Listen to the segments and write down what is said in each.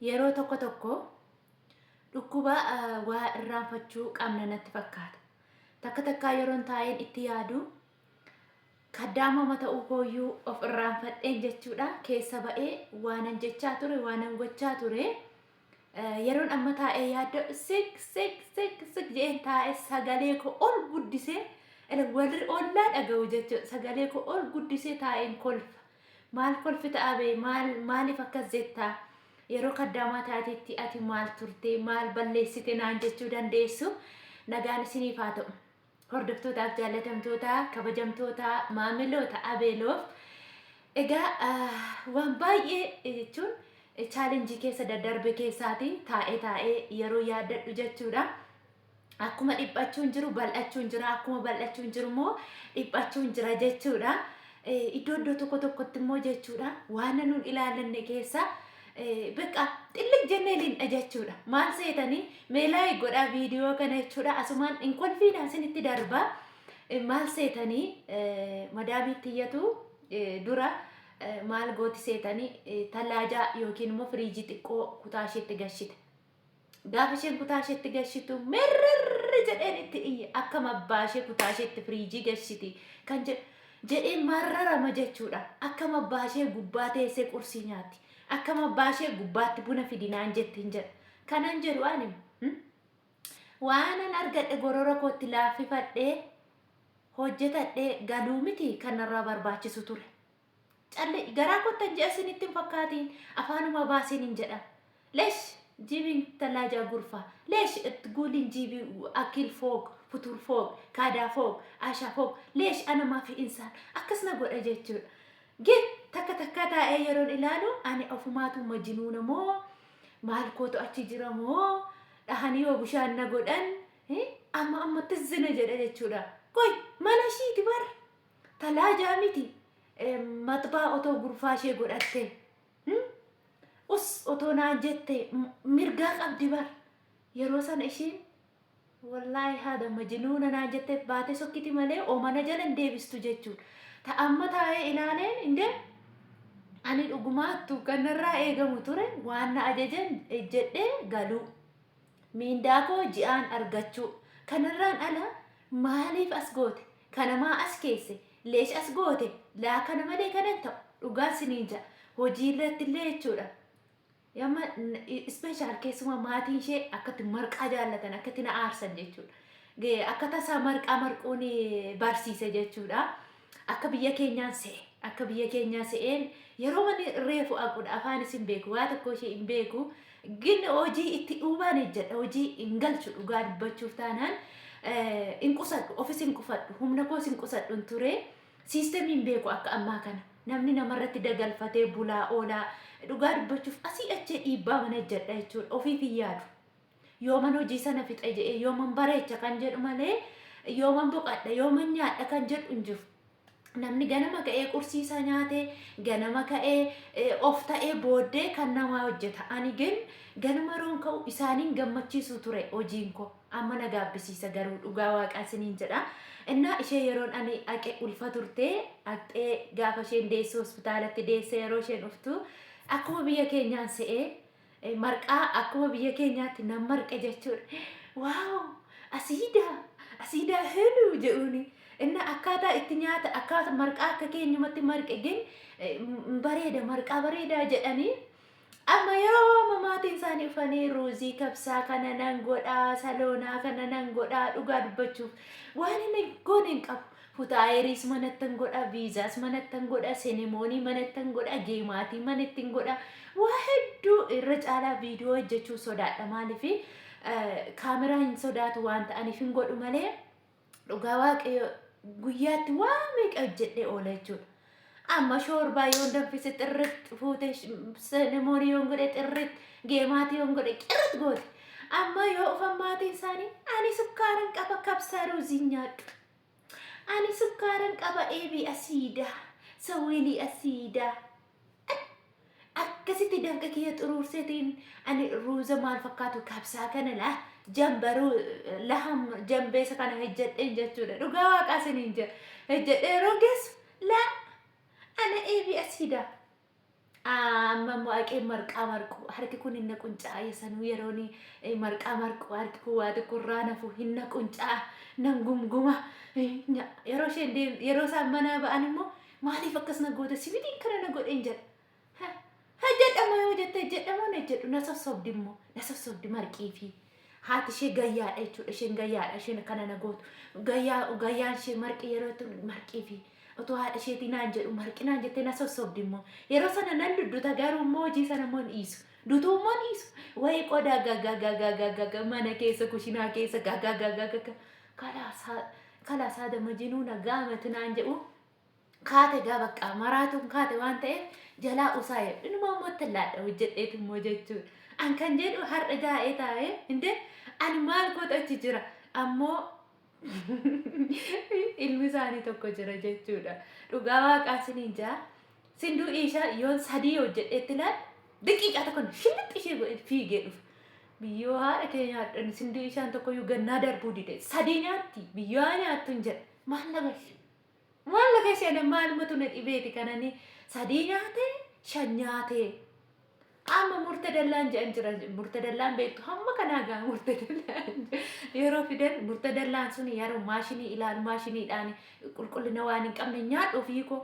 yeroo tokko tokko dhukkuba waa irraanfachuu qabna natti fakkaata. Takka takkaa yeroon taa'een itti yaadu kaddaamama ta'uu kooyyuu of irraanfadheen jechuudha. Keessa ba'ee waanan jechaa ture waanan gochaa ture. Yeroon amma taa'ee yaadda sik jeen taa'ee sagalee koo ol guddisee warri ollaa dhaga'u jechuudha. Sagalee koo ol guddisee taa'een kolfa. Maal kolfita abee maaliif akkas jettaa? Yeroo kaddaamaa taatetti ati maal turte maal balleessite naan jechuu dandeessu. Nagaan isiniif haa ta'u. Hordoftootaaf jaallatamtoota kabajamtoota maamiloota abeeloof egaa waan baay'ee jechuun chaalenjii keessa daddarbe keessaati taa'ee yeroo yaaddadhu jechuudha. Akkuma dhiphachuun jiru bal'achuun jira, akkuma bal'achuun jiru immoo dhiphachuun jira jechuudha. Iddoo tokkotti immoo jechuudha waan nuun ilaalanne keessa beqa xillig jennee lin'a jechuudha. Maal seetanii meelaa godhaa viidiyoo kana jechuudha. Asumaan in kolfiidhaan isinitti darba. Maal seetanii madaamiitti iyyatu dura maal gooti seetanii tallaajaa yookiin immoo firiijii xiqqoo kutaa isheetti gashite. Gaafa isheen kutaa isheetti gashitu mirrrr jedheen itti iyya akkam abbaa ishee kutaa isheetti firiijii gashiti kan jedhee marrarama jechuudha. Akkam abbaa ishee gubbaa teessee qursii nyaatti. Akkam abbaa ishee gubbaatti buna fidinaan jettiin jedha. Kanan jedhu ani waanan argadhe gorora kootti laaffifadhee hojjetadhee galuu miti kanarraa barbaachisu ture. Callee garaa kottan jedha isinitti hin fakkaatiin afaanuma baasiin hin jedha. Leesh jibiin tallaajaa gurfaa. Leesh guuliin jibii akil foog futur foog kaadaa foog ashaa foog leesh anamaa fi insaan akkasuma godha jechuudha. Git takka taa'ee yeroon ilaalu ani ofumaatu majnuuna moo maal kootu achi jira moo dhahanii yoo bishaan na godhan ammatti zina jedha jechuudha. Koy mana ishiiti bar tallaajaa miti maxbaa otoo gurfaa ishee godhatte us otoo naan jette mirgaa qabdi bar yeroo sana ishiin wallaahi haadha majnuuna naan jette baate sokkiti malee oomana jala hin deebistu jechuudha. Ta'amma taa'ee ilaaleen indee ani dhugumaattu kanarraa eegamu ture waan na ajajan jedhee galuu miindaa koo ji'aan argachuu kanarraan ala maaliif as goote kanamaa as keesse leesh as goote laa kana malee kanan ta'u dhugaa siniin ja'a hojii irratti illee jechuudha. Yamma ispeeshaal keessumaa maatiin ishee akkatti marqaa jaallatan akkatti na aarsan jechuudha. Akka tasaa marqaa marquun barsiise jechuudha. Akka biyya keenyaa se'een yeroo mani reefu aquudha afaan isin beeku waa tokko ishee hin beeku gin hojii itti dhuubaan jedha hojii hin galchu dhugaa dubbachuuf taanaan hin qusadhu ofis hin qufadhu humna koos hin qusadhu ture siistemiin beeku akka ammaa kana namni namarratti dagalfatee bulaa oolaa dhugaa dubbachuuf asii achee dhiibbaa mana jedha jechuudha ofiif hin yaadu. Yooman hojii sana fixa jedhee yooman bareecha kan jedhu malee yooman boqadha yooman nyaadha kan jedhu hin jiru. Namni ganama ka'ee qursiisa nyaatee ganama ka'ee of ta'ee booddee kan nama hojjeta. Ani gin ganama roon ka'u isaaniin gammachiisu ture hojiin koo amma na gaabbisiisa garuu dhugaa waaqaa isiniin jedha. Innaa ishee yeroon ani aqee ulfa turtee aqxee gaafa isheen deessee hospitaalatti deessee yeroo isheen dhuftu akkuma biyya keenyaan se'ee marqaa akkuma biyya keenyaatti nan marqe jechuudha. Waaw asiidaa heeluu jedhuuni. Inna akkaataa itti nyaata akkaataa marqaa akka keenyumatti marqe gin bareeda marqaa bareedaa jedhanii amma yeroo maatiin isaanii ufanii ruuzii kabsaa kana nan godhaa saloonaa kana nan godhaa dhugaa dubbachuuf waan inni goone hin qabu. Futaayiris manattan godha viizaas manattan godha senemoonii manattan godha geemaatii manattin godha waa hedduu irra caalaa viidiyoo hojjechuu sodaadha maaliif kaameraa hin sodaatu waan ta'aniif hin godhu malee dhugaa waaqayyo guyyaatti waan meeqa hojjedhee oola jechuudha. Amma shoorbaa yoon danfise xirritti fuute senemoonii yoon godhe xirritti geemaatii yoon godhe qirrit goote. Amma yoo ufan maatiin isaanii ani sukkaaran qaba kabsaa ruuzii nyaadhu. Ani sukkaaran qaba eebii asiidaa sawwiinii asiidaa. Akkasitti dafqa kiyya xuruurseetiin ani ruuza maal fakkaatu kabsaa kana laa jambaruu laham jambeessa kana hojjedheen jechuudha. Dhugaa waaqaa isiniin jedha hojjedhee yeroo geessu laa ana eebii asiidaa amma immoo aqee marqaa marqu harki kun hinna quncaa sanuu yerooni marqaa marqu harki kun waa xiqqurraa nafu hinna quncaa nan gumguma yeroo isheen yeroo isaan manaa ba'an immoo maaliif akkas na goota sibitiin kana na godheen jedha jedhama yoo jette jedhamoo na jedhu na sossobdi immoo na sossobdi marqii fi haati ishee gayyaadha jechuudha isheen gayyaadha isheen kana na gootu gayyaan ishee marqii yeroo marqii fi otoo haadha isheetii naan jedhu marqi naan jettee na sossobdi immoo yeroo sana nan dudduta garuu immoo hojii sana immoo dhiisu dutuu immoo dhiisu wayii qodaa gaggagagagagaga mana keessa kushinaa keessa gaggagagagaga kalaasaa damajinuu nagaamati naan jedhu kaate gaa bakka maraatuun kaate waan ta'eef jalaa usaa jedhu inuma immoo tallaadha hojjedheetu immoo jechuudha an kan jedhu har'a gaa'ee taa'ee inde ani maal godhachi jira ammoo ilmi isaanii tokko jira jechuudha dhugaa waaqaa siniin jaa sinduu ishaa yoon sadii hojjedheetti laal daqiiqaa tokkoon shillitti ishee godhe fiigee dhufa biyyoo haadha keenyaa sinduu ishaan tokko yoo gannaa darbuu dide sadii nyaatti biyyoo haa nyaattu hin jedhe maal laga isheen maalumatu na dhibeeti kananii sadii nyaatee shan nyaatee amma murtadallaan jedhan jira murtadallaan beektu hamma kanaa gaa murtadallaan yeroo fidan murtadallaan sun yeroo maashinii ilaalu maashiniidhaan qulqullina waan hin qabne nyaadhu fiikoo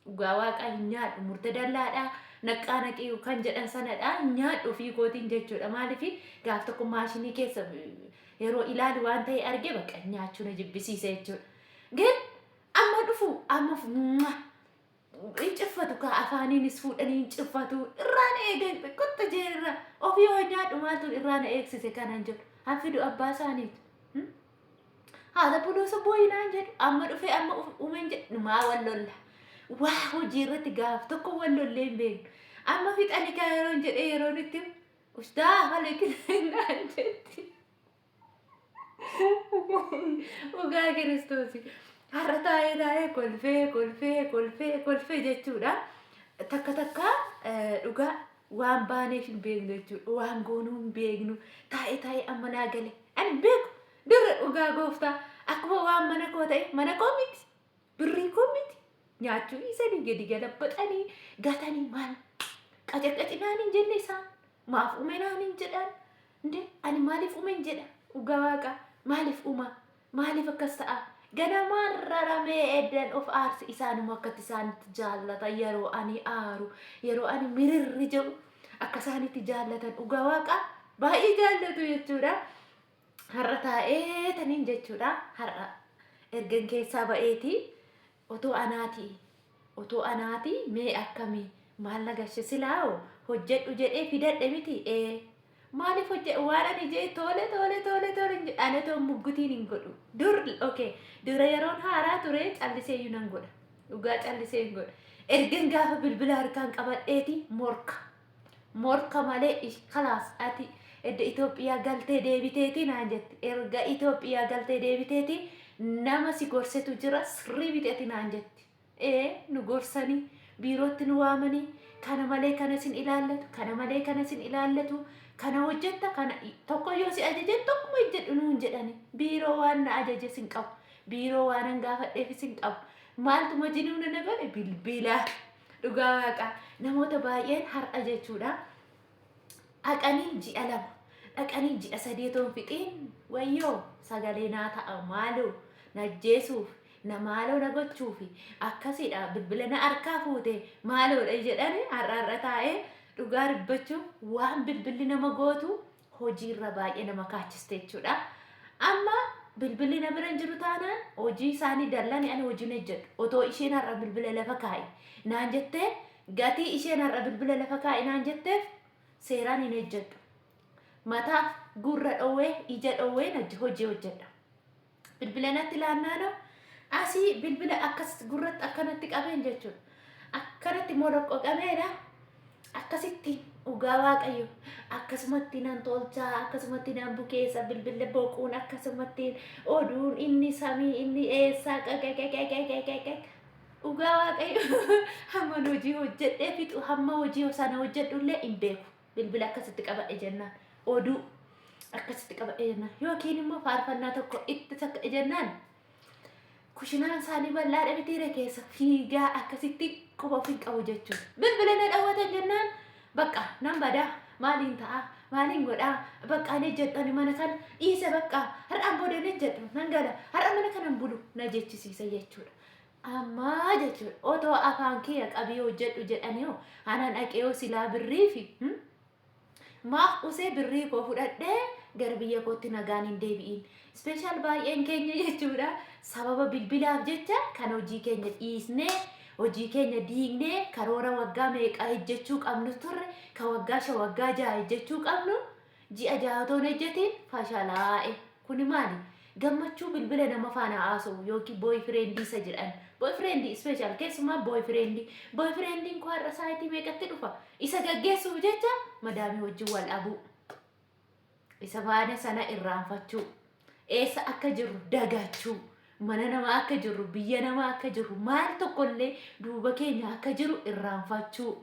dhugaa waaqaa hin nyaadhu murtadallaadhaa naqqaa naqii kan jedhan sanadhaa hin nyaadhu fiikootiin jechuudha maaliifi gaaf tokko maashinii keessa yeroo ilaalu waan ta'e arge bakka nyaachuu na jibbisiisa jechuudha gin amma dhufu amma ciffatu ka afaaniinis fuudhanii ciffatu irraan eegan qotta jeerra ofii hojjaadhu maaltu irraan eegsise kanan jedhu hafidu abbaa isaaniitu haadha buluusa booyinaan jedhu amma dhufe amma uumen jedhu maa wallolla waa hojii irratti gaaf tokko wallollee hin beeknu amma fixani kaa yeroon jedhee yeroon itti ustaa halekinaan jetti ugaa kiristoosi har'a taa'ee kolfee jechuudha. Takka dhugaa waan baaneef hin beeknu jechuudha. Waan goonuu hin beeknu taa'ee amma naa gale. Ani beeku dirra dhugaa gooftaa akkuma waan mana koo ta'e mana koo miti birrii koo miti nyaachuu isanii gadi galabbaxanii gatanii maal qacaqqacinaan hin jenne isaan maaf umenaan hin jedhan inde ani maaliif umen jedha dhugaa waaqa maaliif uma maaliif akkas ta'a. Ganamaan raramee eddan of aarsi isaanuma akkatti isaanitti jaallatan yeroo ani aaru yeroo ani mirirri jedhu akka isaanitti jaallatan dhugaa waaqa baay'ee jaallatu jechuudha. Har'a taa'ee taniin jechuudha. Har'a ergan keessaa ba'eeti otoo anaati mee akkamii maal nagashe silaawo hojjedhu jedhee fidadhe miti maaliif hojjedhu waan ani jee tole ani otoo muggutiin hin godhu dura yeroon haaraa ture calliseeyyuu nan godha dhugaa callisee hin godha ergan gaafa bilbila harkaan qabadheeti morka malee khalaas ati edda Itoophiyaa galtee deebiteeti naan jetti erga Itoophiyaa galtee deebiteeti nama si gorsetu jira sirrii biteeti naan jetti nu gorsanii biirootti nu waamanii kana malee kana sin ilaallatu kana hojjetta kana tokko yoo si ajajen tokkuma hojjedhu nuun jedhani biiroo waan na ajaje sin qabu biiroo waan an gaafadheef sin qabu maaltu majinuu na godhe bilbila dhugaa waaqa namoota baay'een har'a jechuudha dhaqanii ji'a 2 dhaqanii ji'a 3 toon fixiin wayyoo sagalee naa ta'a maaloo najjeesuuf na maaloo na gochuufi akkasidha bilbila na harkaa fuute maaloodha jedhani har'a taa'ee dhugaa dubbachuu waan bilbilli nama gootu hojiirra baay'ee nama kaachiste jechuudha. Amma bilbilli na bira jiru taanaan hojii isaanii dallani ani hojii hojjedhu otoo isheen har'a bilbila lafa kaa'e naan jettee gatii isheen har'a bilbila lafa kaa'e naan jetteef seeraan hin hojjedhu. Mataaf gurra dhowwee ija dhowwee hojii hojjedha. Bilbila natti laannaanoo asii bilbila akkas gurratti akkanatti qabeen jechuudha. Akkanatti moroqqoo qabeedha. Akkasitti dhugaa waaqayyo akkasumatti nan tolchaa akkasumatti nan bukeessa bilbila boquun akkasumatti oduun inni samii inni eessaa dhugaa waaqayyo hamma hojii hojjedhee fixu hamma hojii sana hojjedhullee hin beeku bilbila akkasitti qabadhe jennaan oduu akkasitti qabadhe jennaan yookiin immoo faarfannaa tokko itti takka jennaan kushinaan isaanii bal'aadha mitiire keessa fiigaa akkasitti quba ofin qabu jechuudha. Bilbila na dhawwatan jennaan bakka nan badaa maaliin ta'a maaliin godhaa bakka ani jedhani mana kan dhiise bakka har'aan booda ni jedhu nan gala har'a mana kanan bulu na jechisiisa jechuudha. Amma jechuudha otoo afaan kiyya qabii hojjedhu jedhanii hoo anaan dhaqee hoo silaa birrii fi maaf usee birrii koo fudhadhee gara biyya kootti nagaan hin deebi'in. Ispeeshaal baay'een keenya jechuudha sababa bilbilaaf jecha kan hojii keenya dhiisnee hojii keenya diignee karoora waggaa meeqaa hojjechuu qabnu turre kan waggaa 5 waggaa 6 hojjechuu qabnu ji'a 6 otoo hin hojjetiin fashalaa'e. Kuni maali? Gammachuu bilbila nama faana haasa'u yookiin boyfriendii isa jedhan. Boyfriendii ispeeshaal keessumaa boyfriendii. Boyfriendiin koo har'a sa'aatii meeqatti dhufa? Isa gaggeessuuf jecha madaamii wajjin wal dhabuu. Isa baana sana irraanfachuu. Eessa akka jirru dagachuu. Mana namaa akka jirru biyya namaa akka jirru maal tokkollee duuba keenya akka jiru irraanfachuu.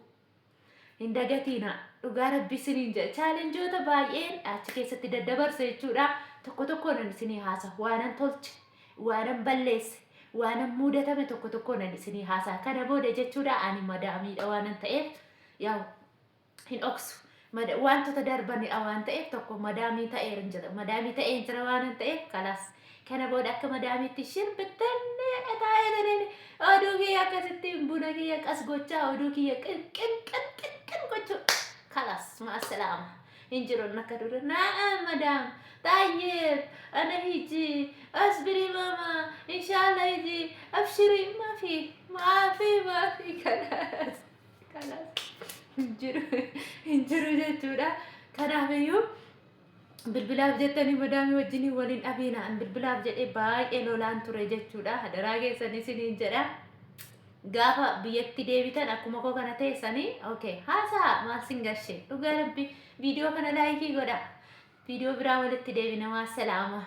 Hin dagatiina dhugaa rabbi isiniin jedha chaalenjoota baay'een achi keessatti daddabarsa jechuudha. Tokko tokkoon isinii haasa waanan tolche waanan balleesse waanan muudatame tokko tokkoon isinii haasa kana booda jechuudha ani madaamiidha waanan ta'eef yaa hin dhoksu wantoota darbaniidha waan ta'eef tokko madaamii ta'eera hin jedha madaamii ta'een jira waanan ta'eef kalaas kana booda akka madaamiitti shirbitannee taa'ee oduu kiyya akkasitti buna kiyya qas gochaa oduu kiyya qin gochuu kalaas maasalaama hin jiru akka dura na'am madaam طيب أنا هيجي أصبري ماما إن شاء الله يجي أبشري ما في خلاص انجرو جتورا كان أبيو بالبلاد جتني مدامي وجني ولين أبينا أن بالبلاد جت باي إلولان ترى جتورا هذا راجع سني سنين جرا gaafa biyyatti deebitan akkuma koo kana teessanii okay haasaa maal singarshe dhugaa rabbi viidiyoo kana laayikii godha viidiyoo biraa walitti deebina maa salaama